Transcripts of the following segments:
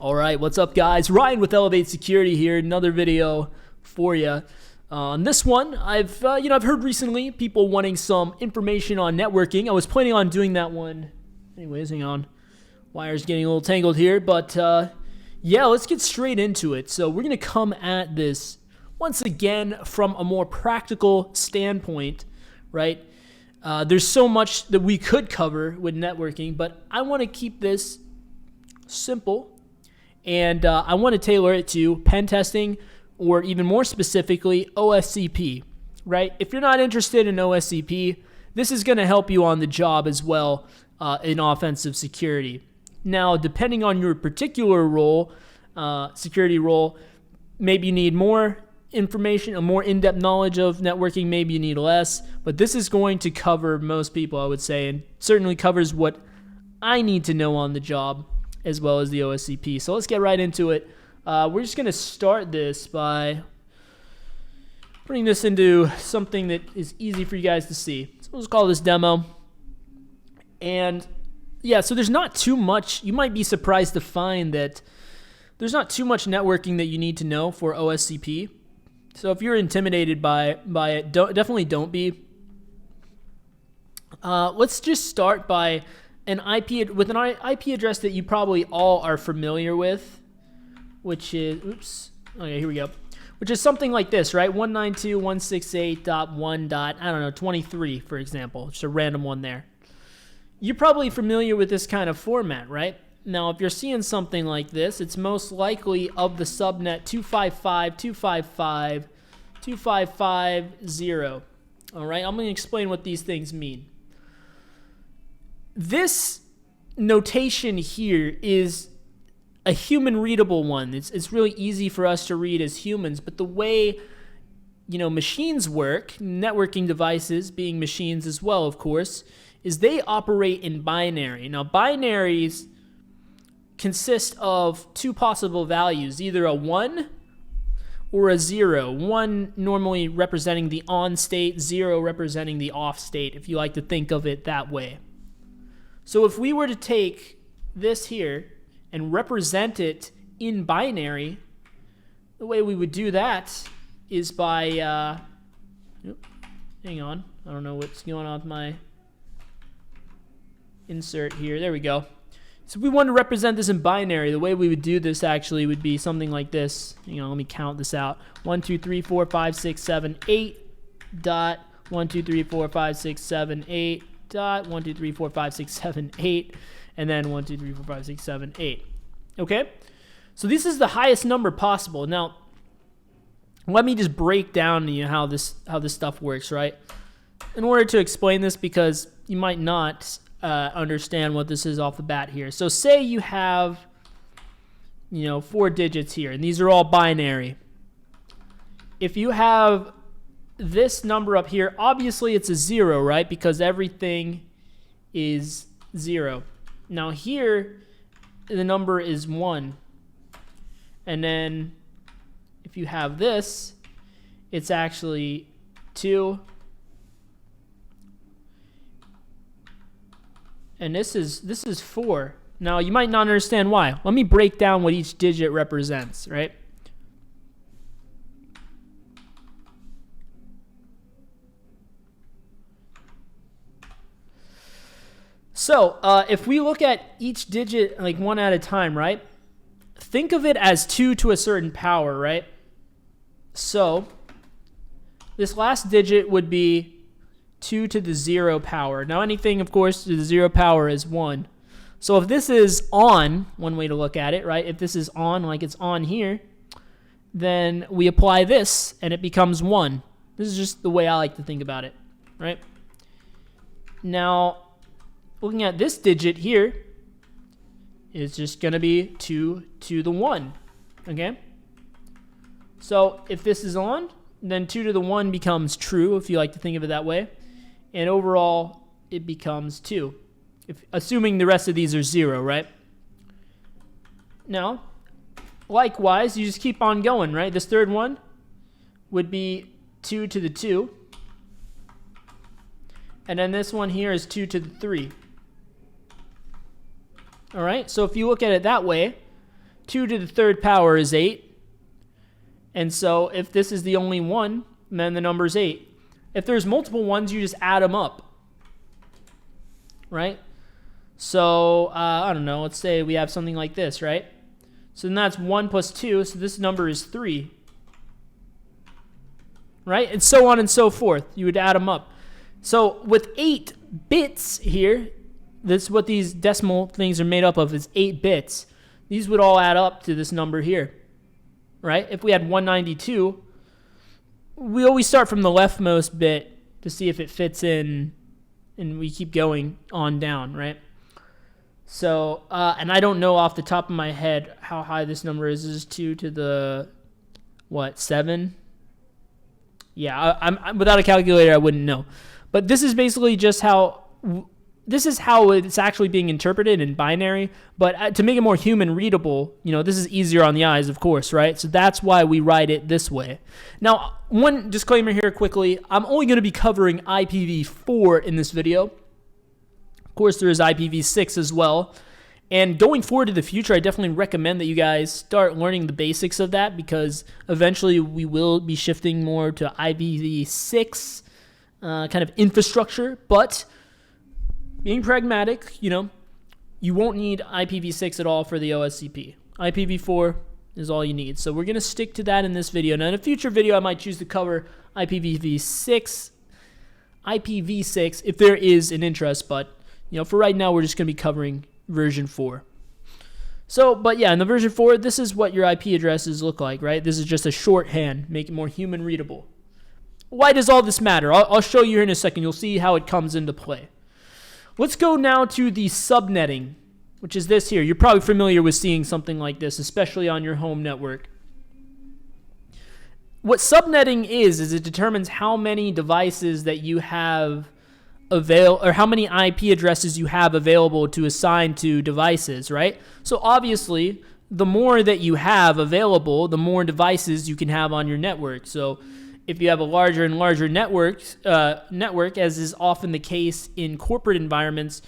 All right, what's up, guys? Ryan with Elevate Security here. Another video for you. On this one, I've heard recently people wanting some information on networking. I was planning on doing that one. Anyways, hang on. Wire's getting a little tangled here, but yeah, let's get straight into it. So we're gonna come at this once again from a more practical standpoint, right? There's so much that we could cover with networking, but I want to keep this simple. And I want to tailor it to pen testing, or even more specifically, OSCP, right? If you're not interested in OSCP, this is going to help you on the job as well in offensive security. Now, depending on your particular role, security role, maybe you need more information, a more in-depth knowledge of networking, maybe you need less, but this is going to cover most people, I would say, and certainly covers what I need to know on the job, as well as the OSCP. So let's get right into it. We're just going to start this by putting this into something that is easy for you guys to see. So let's call this demo. And yeah, so there's not too much. You might be surprised to find that there's not too much networking that you need to know for OSCP. So if you're intimidated by it, definitely don't be. Let's just start by an IP address that you probably all are familiar with, which is, okay, here we go. Which is something like this, right? 192.168.1.23, for example. Just a random one there. You're probably familiar with this kind of format, right? Now, if you're seeing something like this, it's most likely of the subnet 255.255.255.0. All right, I'm going to explain what these things mean. This notation here is a human readable one. It's really easy for us to read as humans, but the way machines work, networking devices being machines as well, of course, is they operate in binary. Now, binaries consist of two possible values, either a 1 or a 0. 1 normally representing the on state, 0 representing the off state, if you like to think of it that way. So if we were to take this here and represent it in binary, the way we would do that is by, hang on, I don't know what's going on with my insert here. There we go. So if we want to represent this in binary, the way we would do this actually would be something like this. Let me count this out. 1, 2, 3, 4, 5, 6, 7, 8 dot 1, 2, 3, 4, 5, 6, 7, 8 dot 1, 2, 3, 4, 5, 6, 7, 8, and then 1, 2, 3, 4, 5, 6, 7, 8. Okay? So this is the highest number possible. Now, let me just break down how this stuff works, right? In order to explain this, because you might not understand what this is off the bat here. So say you have 4 digits here, and these are all binary. If you have this number up here, obviously it's a 0, right? Because everything is 0. Now here, the number is 1. And then if you have this, it's actually 2. And this is 4. Now you might not understand why. Let me break down what each digit represents, right? So if we look at each digit like one at a time, right? Think of it as 2 to a certain power, right? So this last digit would be 2 to the 0 power. Now anything, of course, to the 0 power is 1. So if this is on, one way to look at it, right? If this is on, like it's on here, then we apply this and it becomes 1. This is just the way I like to think about it, right? Now, looking at this digit here is just going to be 2 to the 1, okay? So if this is on, then 2 to the 1 becomes true, if you like to think of it that way. And overall, it becomes 2, assuming the rest of these are 0, right? Now, likewise, you just keep on going, right? This third one would be 2 to the 2. And then this one here is 2 to the 3. All right, so if you look at it that way, 2 to the third power is 8. And so if this is the only one, then the number is 8. If there's multiple ones, you just add them up, right? So, I don't know, let's say we have something like this, right? So then that's 1 plus 2, so this number is 3, right? And so on and so forth. You would add them up. So with 8 bits here, this is what these decimal things are made up of, is 8 bits. These would all add up to this number here, right? If we had 192, we always start from the leftmost bit to see if it fits in, and we keep going on down, right? So, and I don't know off the top of my head how high this number is. This is 2 to the, 7? Yeah, I'm without a calculator, I wouldn't know. But this is basically just how it's actually being interpreted in binary. But to make it more human readable, this is easier on the eyes, of course, right? So that's why we write it this way. Now, one disclaimer here quickly. I'm only going to be covering IPv4 in this video. Of course, there is IPv6 as well. And going forward to the future, I definitely recommend that you guys start learning the basics of that, because eventually we will be shifting more to IPv6 kind of infrastructure. But being pragmatic, you won't need IPv6 at all for the OSCP. IPv4 is all you need. So we're going to stick to that in this video. Now, in a future video, I might choose to cover IPv6 if there is an interest, but for right now, we're just going to be covering version 4. So, but yeah, in the version 4, this is what your IP addresses look like, right? This is just a shorthand, make it more human readable. Why does all this matter? I'll show you here in a second. You'll see how it comes into play. Let's go now to the subnetting, which is this here. You're probably familiar with seeing something like this, especially on your home network. What subnetting is it determines how many devices that you have or how many IP addresses you have available to assign to devices, right? So obviously, the more that you have available, the more devices you can have on your network. So if you have a larger and larger network, as is often the case in corporate environments,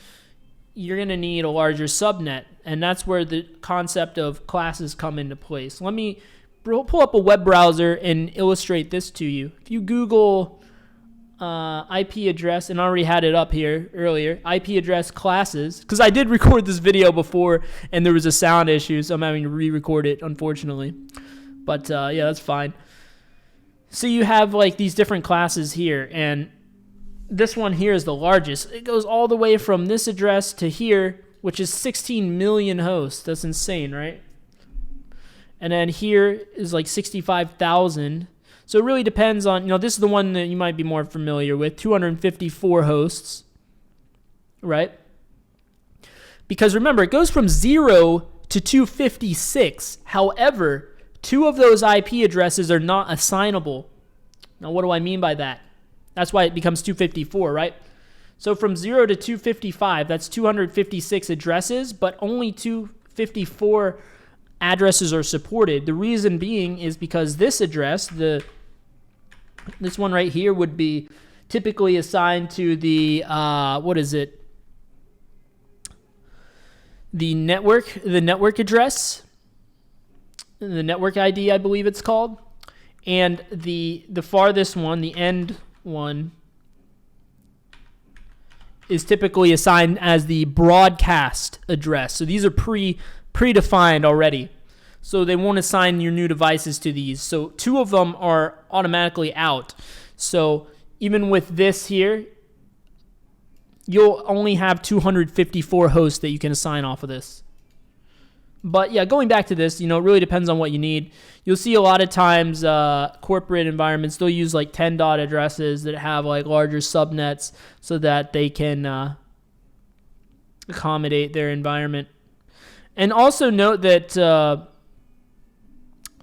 you're going to need a larger subnet, and that's where the concept of classes come into place. Let me pull up a web browser and illustrate this to you. If you Google IP address, and I already had it up here earlier, IP address classes, because I did record this video before and there was a sound issue, so I'm having to re-record it, unfortunately. But yeah, that's fine. So you have like these different classes here, and this one here is the largest. It goes all the way from this address to here, which is 16 million hosts. That's insane, right? And then here is like 65,000. So it really depends on, this is the one that you might be more familiar with, 254 hosts, right? Because remember, it goes from 0 to 256. However, 2 of those IP addresses are not assignable. Now, what do I mean by that? That's why it becomes 254, right? So from 0 to 255, that's 256 addresses, but only 254 addresses are supported. The reason being is because this address, this one right here, would be typically assigned to the the network address, the network ID, I believe it's called, and the farthest one, the end one, is typically assigned as the broadcast address. So these are predefined already. So they won't assign your new devices to these. So 2 of them are automatically out. So even with this here, you'll only have 254 hosts that you can assign off of this. But yeah, going back to this, it really depends on what you need. You'll see a lot of times corporate environments, they'll use like 10 dot addresses that have like larger subnets so that they can accommodate their environment. And also note that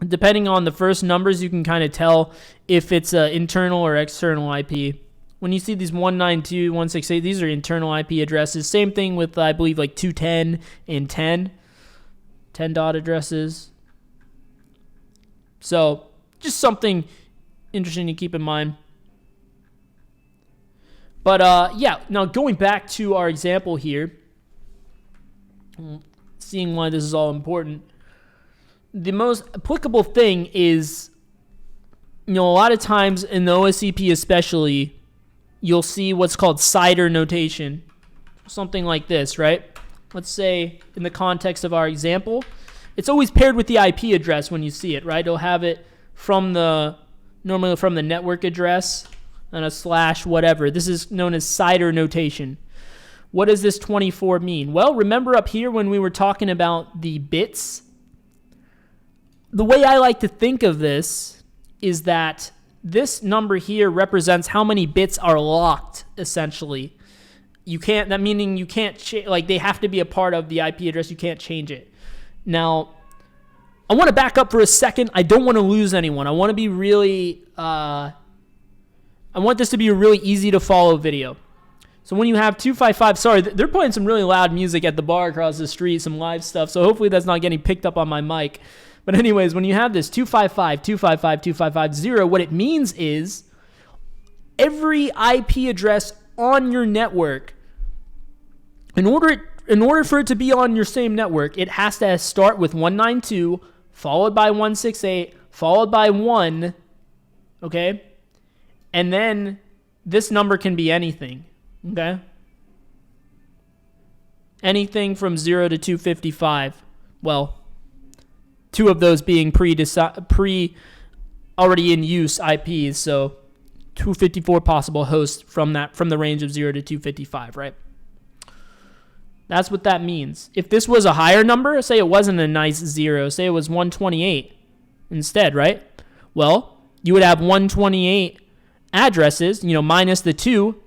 depending on the first numbers, you can kind of tell if it's internal or external IP. When you see these 192.168, these are internal IP addresses. Same thing with, I believe, like 210 and 10 dot addresses. So just something interesting to keep in mind. But yeah, now going back to our example here, seeing why this is all important. the most applicable thing is, a lot of times in the OSCP especially, you'll see what's called CIDR notation. Something like this, right? Let's say in the context of our example, it's always paired with the IP address when you see it, right? It'll have it normally from the network address and a slash whatever. This is known as CIDR notation. What does this 24 mean? Well, remember up here when we were talking about the bits? The way I like to think of this is that this number here represents how many bits are locked, essentially. Meaning you can't, they have to be a part of the IP address. You can't change it. Now, I want to back up for a second. I don't want to lose anyone. I want to be really, I want this to be a really easy to follow video. So when you have 255, sorry, they're playing some really loud music at the bar across the street, some live stuff. So hopefully that's not getting picked up on my mic. But anyways, when you have this 255, 255, 2550, what it means is every IP address on your network, in order for it to be on your same network, it has to start with 192, followed by 168, followed by 1, okay? And then this number can be anything, okay? Anything from 0 to 255. Well, two of those being already in use IPs, so 254 possible hosts from the range of 0 to 255, right? That's what that means. If this was a higher number, say it wasn't a nice 0, say it was 128 instead, right? Well, you would have 128 addresses, minus the 2,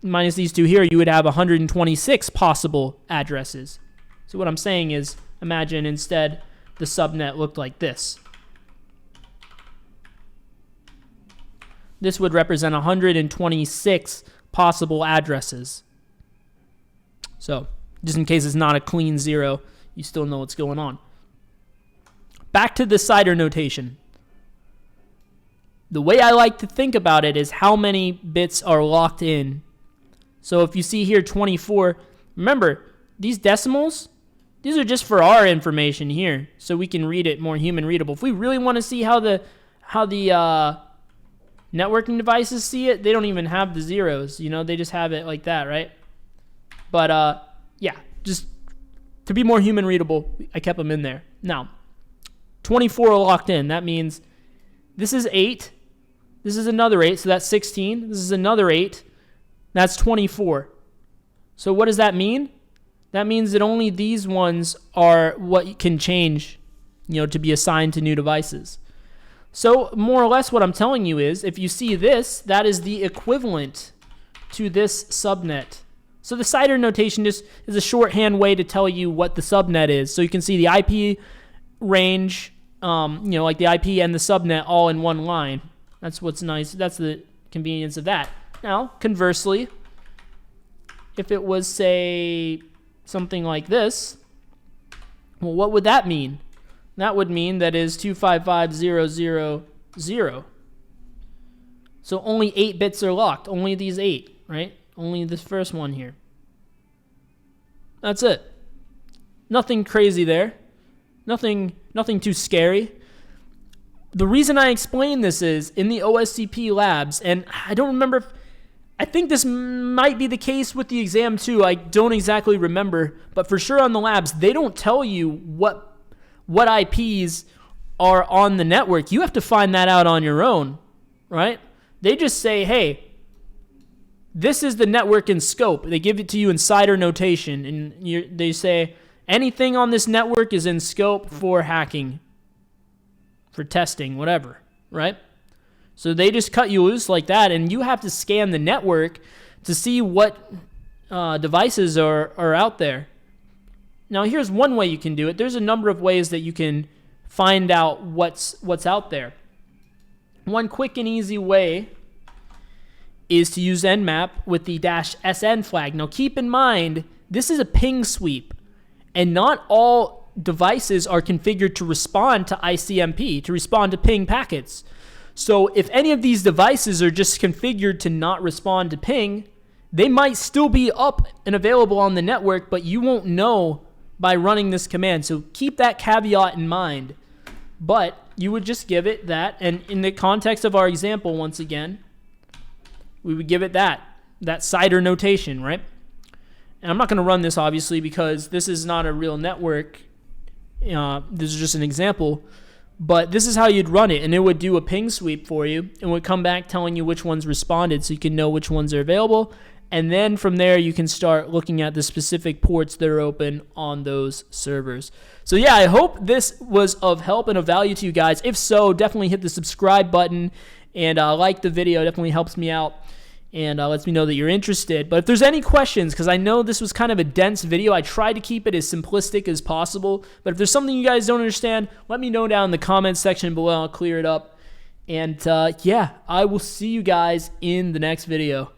minus these two here, you would have 126 possible addresses. So what I'm saying is, imagine instead the subnet looked like this. This would represent 126 possible addresses. So, just in case it's not a clean 0, you still know what's going on. Back to the CIDR notation. The way I like to think about it is how many bits are locked in. So if you see here 24, remember, these decimals, these are just for our information here, so we can read it more human readable. If we really want to see how the networking devices see it, they don't even have the zeros, they just have it like that, right? But yeah, just to be more human readable, I kept them in there. Now, 24 are locked in. That means this is 8. This is another 8, so that's 16. This is another 8. That's 24. So what does that mean? That means that only these ones are what can change, to be assigned to new devices. So more or less what I'm telling you is, if you see this, that is the equivalent to this subnet. So the CIDR notation just is a shorthand way to tell you what the subnet is. So you can see the IP range, like the IP and the subnet all in one line. That's what's nice. That's the convenience of that. Now, conversely, if it was, say, something like this, well, what would that mean? That would mean that is 255,000. So only 8 bits are locked. Only these 8, right? Only this first one here. That's it. Nothing crazy there. Nothing too scary. The reason I explain this is in the OSCP labs, and I don't remember I think this might be the case with the exam too. I don't exactly remember, but for sure on the labs, they don't tell you what IPs are on the network. You have to find that out on your own, right? They just say, hey, this is the network in scope. They give it to you in CIDR notation, and they say anything on this network is in scope for hacking, for testing, whatever, right? So they just cut you loose like that, and you have to scan the network to see what devices are out there. Now, here's one way you can do it. There's a number of ways that you can find out what's out there. One quick and easy way is to use Nmap with the -SN flag. Now, keep in mind, this is a ping sweep, and not all devices are configured to respond to ICMP, to respond to ping packets. So if any of these devices are just configured to not respond to ping, they might still be up and available on the network, but you won't know by running this command. So keep that caveat in mind. But you would just give it that, and in the context of our example, once again, we would give it that CIDR notation, right? And I'm not going to run this, obviously, because this is not a real network. This is just an example. But this is how you'd run it, and it would do a ping sweep for you and would come back telling you which ones responded so you can know which ones are available. And then from there, you can start looking at the specific ports that are open on those servers. So yeah, I hope this was of help and of value to you guys. If so, definitely hit the subscribe button and like the video. It definitely helps me out and lets me know that you're interested. But if there's any questions, because I know this was kind of a dense video, I tried to keep it as simplistic as possible. But if there's something you guys don't understand, let me know down in the comments section below. I'll clear it up. And yeah, I will see you guys in the next video.